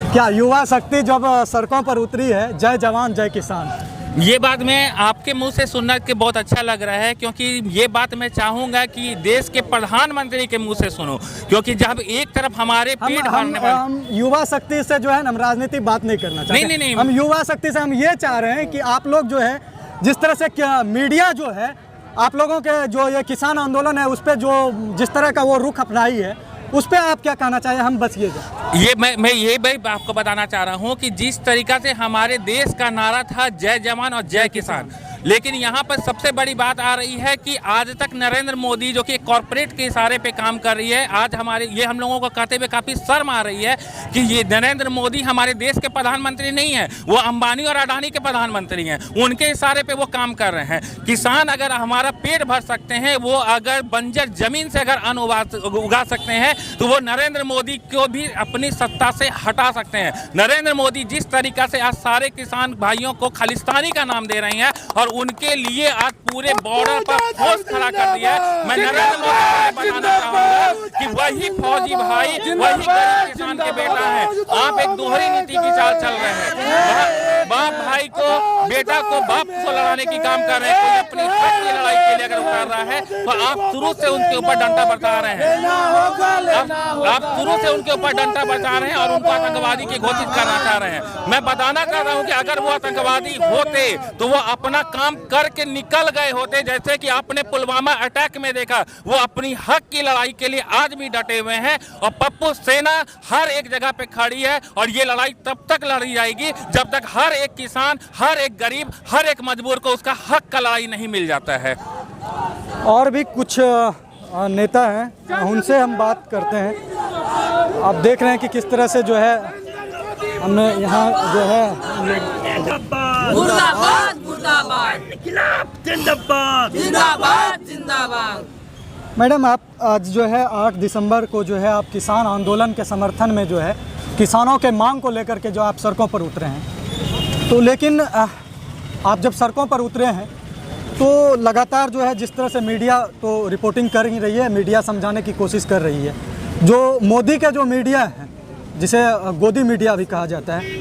क्या युवा शक्ति जब सड़कों पर उतरी है, जय जवान जय किसान, ये बात मैं आपके मुंह से सुनना के बहुत अच्छा लग रहा है, क्योंकि ये बात मैं चाहूँगा कि देश के प्रधानमंत्री के मुंह से सुनो, क्योंकि जब एक तरफ हमारे पेट भरने वाले हम युवा शक्ति से जो है हम राजनीतिक बात नहीं करना चाहते। नहीं। हम युवा शक्ति से हम ये चाह रहे हैं कि आप लोग जो है जिस तरह से मीडिया जो है आप लोगों के जो ये किसान आंदोलन है उस पर जो जिस तरह का वो रुख अपनाई है उस पर आप क्या कहना चाहिए? हम बस ये मैं ये भाई आपको बताना चाह रहा हूँ कि जिस तरीका से हमारे देश का नारा था जय जवान और जय किसान, लेकिन यहाँ पर सबसे बड़ी बात आ रही है कि आज तक नरेंद्र मोदी जो कि कॉरपोरेट के इशारे पे काम कर रही है, आज हमारे ये हम लोगों को कहते हुए काफ़ी शर्म आ रही है कि ये नरेंद्र मोदी हमारे देश के प्रधानमंत्री नहीं है, वो अंबानी और अडानी के प्रधानमंत्री हैं, उनके इशारे पे वो काम कर रहे हैं। किसान अगर हमारा पेट भर सकते हैं, वो अगर बंजर जमीन से अगर अन्न उगा सकते हैं, तो वो नरेंद्र मोदी को भी अपनी सत्ता से हटा सकते हैं। नरेंद्र मोदी जिस तरीका से आज सारे किसान भाइयों को खालिस्तानी का नाम दे रहे हैं और उनके लिए आज पूरे बॉर्डर पर फोर्स खड़ा कर दिया है, मैं नरेंद्र मोदी को बताना चाहूंगा कि वही फौजी भाई वही गरीब किसान के बेटा है। आप एक दोहरी नीति की चाल चल रहे हैं, बाप भाई को बेटा को बाप को लड़ाने की काम कर रहे हैं। कोई अपनी हक की लड़ाई के लिए अगर उतार रहा है तो आप शुरू से उनके ऊपर डंडा बरसा रहे हैं, आप शुरू से उनके ऊपर डंडा बरसा रहे हैं और उनको आतंकवादी की घोषित करना चाह रहे हैं। मैं बताना चाह रहा हूँ कि अगर वो आतंकवादी होते तो वो अपना काम करके निकल गए होते, जैसे कि आपने पुलवामा अटैक में देखा, वो अपनी हक की लड़ाई के लिए आज भी डटे हुए हैं और पप्पू सेना हर एक जगह पे खड़ी है और ये लड़ाई तब तक लड़ी जाएगी जब तक हर एक किसान, हर एक गरीब, हर एक मजबूर को उसका हक का लड़ाई नहीं मिल जाता है। और भी कुछ नेता हैं, उनसे हम बात करते हैं। आप देख रहे हैं कि किस तरह से जो है हमें यहाँ जो है मुर्दाबाद मुर्दाबाद खिलाफ जिंदाबाद जिंदाबाद जिंदाबाद। मैडम, आप आज जो है 8 दिसंबर को जो है आप किसान आंदोलन के समर्थन में जो है किसानों के मांग को लेकर के जो आप सड़कों पर उतरे हैं, तो लेकिन आप जब सड़कों पर उतरे हैं तो लगातार जो है जिस तरह से मीडिया तो रिपोर्टिंग कर ही रही है, मीडिया समझाने की कोशिश कर रही है, जो मोदी का जो मीडिया है जिसे गोदी मीडिया भी कहा जाता है,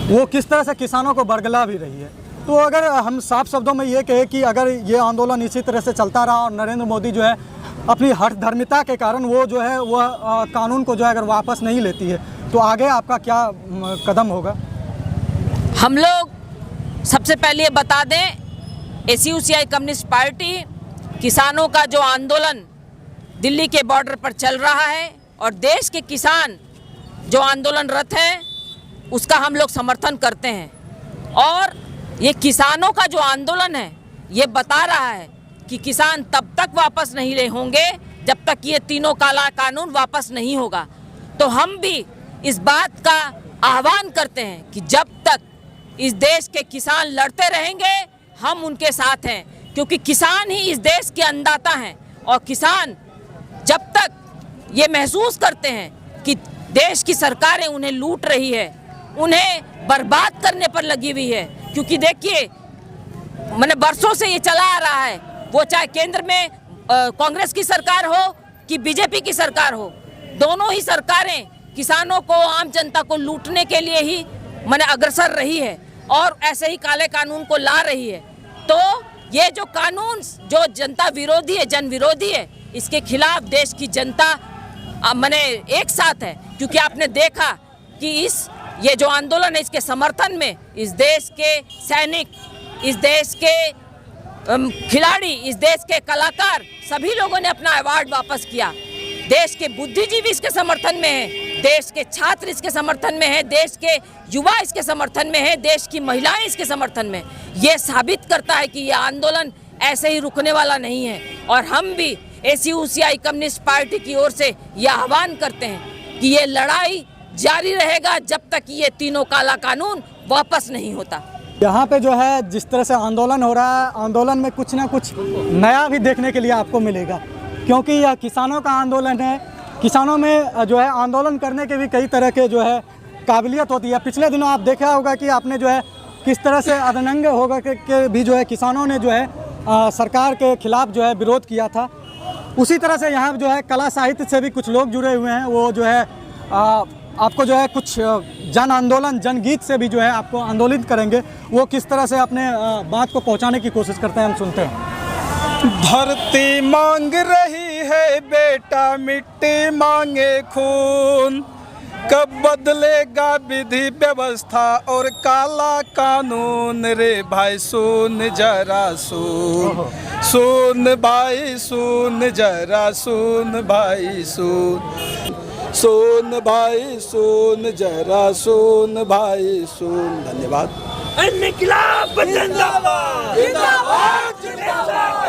वो किस तरह से किसानों को बरगला भी रही है। तो अगर हम साफ शब्दों में ये कहें कि अगर ये आंदोलन इसी तरह से चलता रहा और नरेंद्र मोदी जो है अपनी हठधर्मिता के कारण वो जो है वह कानून को जो है अगर वापस नहीं लेती है, तो आगे आपका क्या कदम होगा? हम लोग सबसे पहले ये बता दें, ACUCI कम्युनिस्ट पार्टी किसानों का जो आंदोलन दिल्ली के बॉर्डर पर चल रहा है और देश के किसान जो आंदोलनरत हैं उसका हम लोग समर्थन करते हैं। और ये किसानों का जो आंदोलन है ये बता रहा है कि किसान तब तक वापस नहीं होंगे जब तक ये तीनों काला कानून वापस नहीं होगा। तो हम भी इस बात का आह्वान करते हैं कि जब तक इस देश के किसान लड़ते रहेंगे हम उनके साथ हैं, क्योंकि किसान ही इस देश के अन्नदाता हैं। और किसान जब तक ये महसूस करते हैं कि देश की सरकारें उन्हें लूट रही है, उन्हें बर्बाद करने पर लगी हुई है, क्योंकि देखिए मैंने बरसों से ये चला आ रहा है, वो चाहे केंद्र में कांग्रेस की सरकार हो कि बीजेपी की सरकार हो, दोनों ही सरकारें किसानों को, आम जनता को लूटने के लिए ही मैंने अग्रसर रही है और ऐसे ही काले कानून को ला रही है। तो ये जो कानून जो जनता विरोधी है, जन विरोधी है, इसके खिलाफ देश की जनता मैंने एक साथ है, क्योंकि आपने देखा कि ये जो आंदोलन है इसके समर्थन में इस देश के सैनिक, इस देश के खिलाड़ी, इस देश के कलाकार सभी लोगों ने अपना अवार्ड वापस किया। देश के बुद्धिजीवी इसके समर्थन में है, देश के छात्र इसके समर्थन में है, देश के युवा इसके समर्थन में है, देश की महिलाएं इसके समर्थन में। ये साबित करता है कि ये आंदोलन ऐसे ही रुकने वाला नहीं है। और हम भी ACUCI कम्युनिस्ट पार्टी की ओर से ये आह्वान करते हैं कि ये लड़ाई जारी रहेगा जब तक ये तीनों काला कानून वापस नहीं होता। यहाँ पे जो है जिस तरह से आंदोलन हो रहा है, आंदोलन में कुछ ना कुछ नया भी देखने के लिए आपको मिलेगा, क्योंकि यह किसानों का आंदोलन है। किसानों में जो है आंदोलन करने के भी कई तरह के जो है काबिलियत होती है। पिछले दिनों आप देखा होगा कि आपने जो है किस तरह से अदनंग होगा के भी जो है किसानों ने जो है सरकार के खिलाफ जो है विरोध किया था। उसी तरह से यहाँ जो है कला साहित्य से भी कुछ लोग जुड़े हुए हैं, वो जो है आपको जो है कुछ जन आंदोलन जनगीत से भी जो है आपको आंदोलित करेंगे। वो किस तरह से अपने बात को पहुंचाने की कोशिश करते हैं, हम सुनते हैं। धरती मांग रही है बेटा मिट्टी मांगे खून, कब बदलेगा विधि व्यवस्था और काला कानून। रे भाई सुन जरा सुन, सुन भाई सुन जरा सुन भाई सुन, सुन भाई सुन जरा सुन भाई सुन। धन्यवाद। इनकलाब जिंदाबाद जिंदाबाद जिंदाबाद,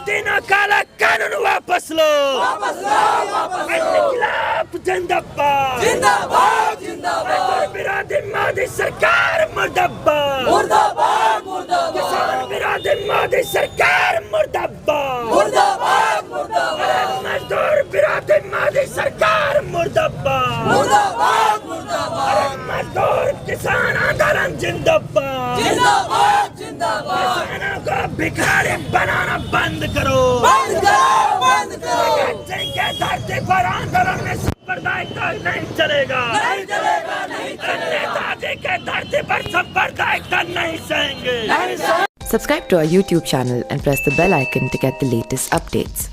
देना काला कानून वापस लो वापस लो वापस लो। इनकलाब जिंदाबाद जिंदाबाद जिंदाबाद, विरोधी मोदी सरकार मुर्दाबाद मुर्दाबाद मुर्दाबाद, किसान विरोधी मोदी सरकार मुर्दाबाद मुर्दाबाद मुर्दाबाद, मजदूर विरोधी मोदी सरकार मुर्दाबाद मुर्दाबाद मुर्दाबाद, मजदूर किसान आंदोलन जिंदाबाद जिंदाबाद जिंदाबाद, किसानों को भिखारी बनाना बंद करो बंद करो बंद करो। जिनके धरती पर आंदोलन में सांप्रदायिकता नहीं चलेगा नहीं चलेगा नहीं चलेगा, नेताजी के धरती पर सांप्रदायिकता नहीं सहेंगे। Subscribe to our YouTube channel and press the bell icon to get the latest updates.